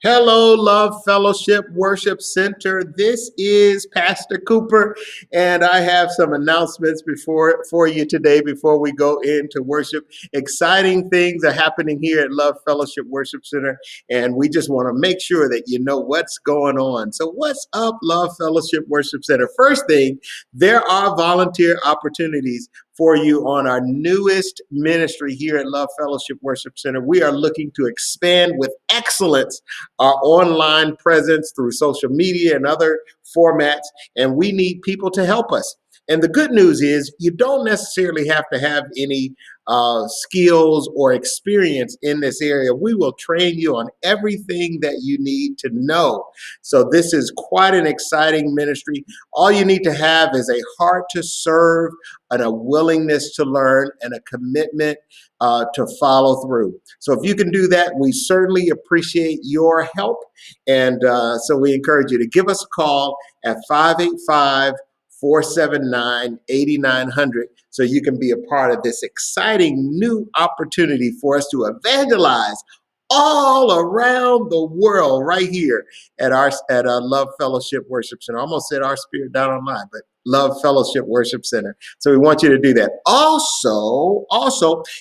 Hello, Love Fellowship Worship Center. This is Pastor Cooper, and I have some announcements for you today before we go into worship. Exciting things are happening here at Love Fellowship Worship Center, and we just want to make sure that you know what's going on. So, what's up, Love Fellowship Worship Center? First thing, there are volunteer opportunities for you on our newest ministry here at Love Fellowship Worship Center. We are looking to expand with excellence our online presence through social media and other formats, and we need people to help us. And the good news is you don't necessarily have to have any skills or experience in this area. We will train you on everything that you need to know. So this is quite an exciting ministry. All you need to have is a heart to serve and a willingness to learn and a commitment to follow through. So if you can do that, we certainly appreciate your help. And so we encourage you to give us a call at 585-479-8900 so you can be a part of this exciting new opportunity for us to evangelize all around the world right here at our Love Fellowship Worship Center. I almost said Our Spirit Down Online, but Love Fellowship Worship Center. So we want you to do that. Also,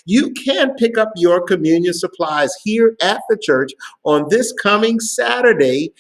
you can pick up your communion supplies here at the church on this coming Saturday,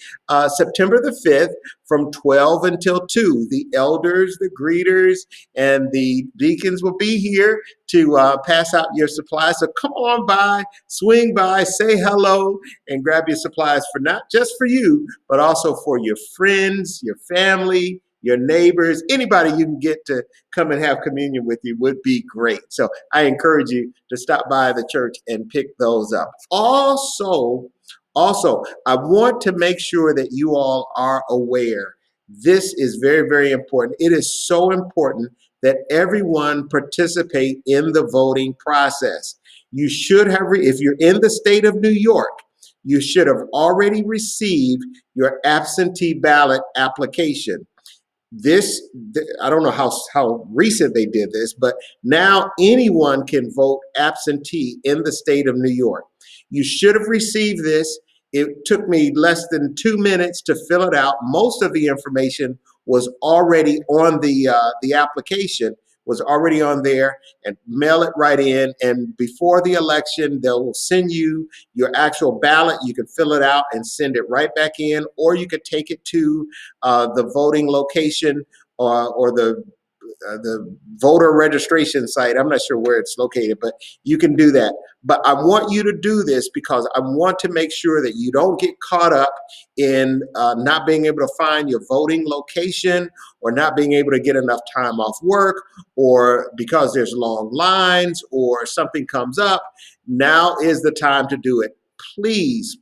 September the 5th, from 12 until 2. The elders, the greeters, and the deacons will be here to pass out your supplies. So come on by, swing by, say hello, and grab your supplies for not just for you, but also for your friends, your family, your neighbors, anybody you can get to come and have communion with you would be great. So I encourage you to stop by the church and pick those up. Also, I want to make sure that you all are aware. This is very, very important. It is so important that everyone participate in the voting process. You should have, if you're in the state of New York, you should have already received your absentee ballot application. I don't know how recent they did this, but now anyone can vote absentee in the state of New York. You should have received this. It took me less than 2 minutes to fill it out. Most of the information was already on the application, was already on there, and mail it right in. And before the election, they'll send you your actual ballot. You can fill it out and send it right back in, or you could take it to the voting location or the voter registration site. I'm not sure where it's located, but you can do that. But I want you to do this because I want to make sure that you don't get caught up in not being able to find your voting location or not being able to get enough time off work or because there's long lines or something comes up. Now is the time to do it. Please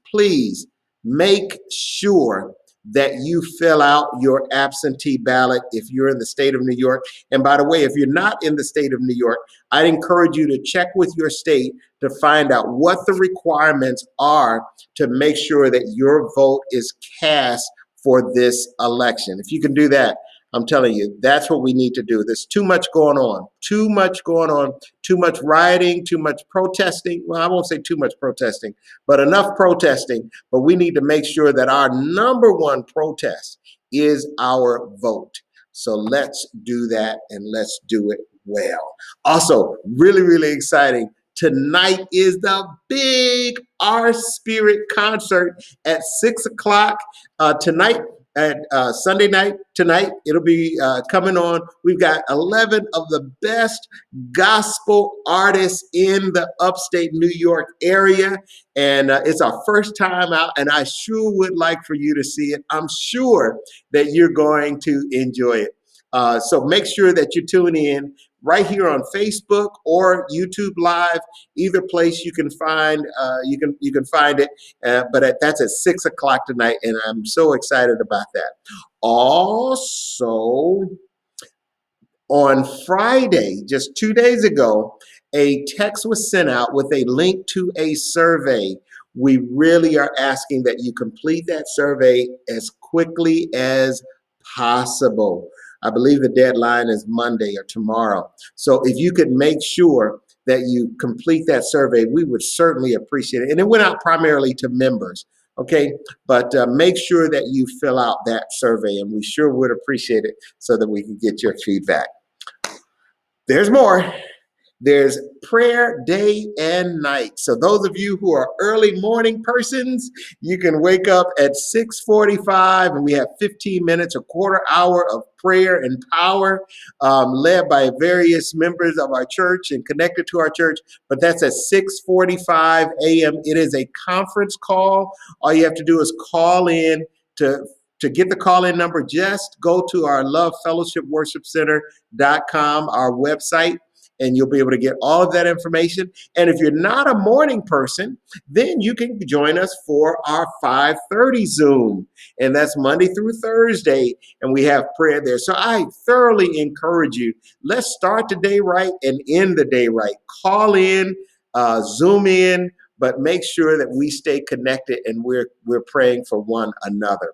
make sure that you fill out your absentee ballot if you're in the state of New York. And by the way, if you're not in the state of New York, I'd encourage you to check with your state to find out what the requirements are to make sure that your vote is cast for this election. If you can do that, I'm telling you, that's what we need to do. There's too much going on, too much rioting, too much protesting. Well, I won't say too much protesting, but enough protesting. But we need to make sure that our number one protest is our vote. So let's do that and let's do it well. Also, really, really exciting. Tonight is the big Our Spirit concert at 6 o'clock tonight. At Sunday night tonight, it'll be coming on. We've got 11 of the best gospel artists in the upstate New York area, and it's our first time out, and I sure would like for you to see it. I'm sure that you're going to enjoy it. So make sure that you tune in right here on Facebook or YouTube Live. Either place you can find you can find it, but that's at 6 o'clock tonight, and I'm so excited about that. Also, on Friday, just 2 days ago, a text was sent out with a link to a survey. We really are asking that you complete that survey as quickly as possible. I believe the deadline is Monday or tomorrow. So if you could make sure that you complete that survey, we would certainly appreciate it. And it went out primarily to members. Okay, but make sure that you fill out that survey, and we sure would appreciate it so that we can get your feedback. There's more. There's prayer day and night. So those of you who are early morning persons, you can wake up at 6:45, and we have 15 minutes, a quarter hour of prayer and power, led by various members of our church and connected to our church. But that's at 6:45 a.m. It is a conference call. All you have to do is call in. To get the call-in number, just go to our Love Fellowship Worship Center.com, our website, and you'll be able to get all of that information. And if you're not a morning person, then you can join us for our 5:30 Zoom. And that's Monday through Thursday. And we have prayer there. So I thoroughly encourage you. Let's start the day right and end the day right. Call in, Zoom in, but make sure that we stay connected and we're praying for one another.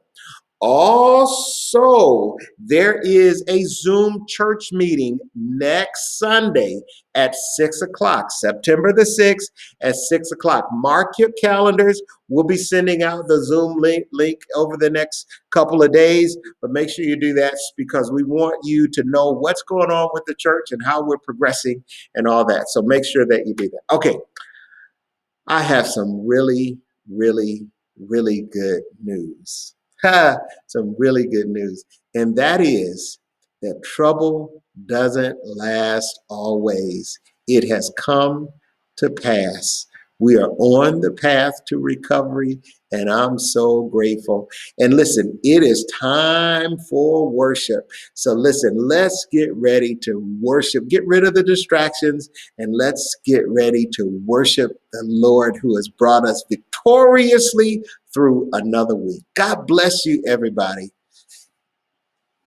Also, there is a Zoom church meeting next Sunday at 6 o'clock, September the 6th at 6 o'clock. Mark your calendars. We'll be sending out the Zoom link over the next couple of days, but make sure you do that because we want you to know what's going on with the church and how we're progressing and all that. So make sure that you do that. Okay, I have some really, really, really good news. Some really good news. And that is that trouble doesn't last always. It has come to pass. We are on the path to recovery, and I'm so grateful. And listen, it is time for worship. So listen, let's get ready to worship. Get rid of the distractions, and let's get ready to worship the Lord who has brought us victoriously through another week. God bless you, everybody.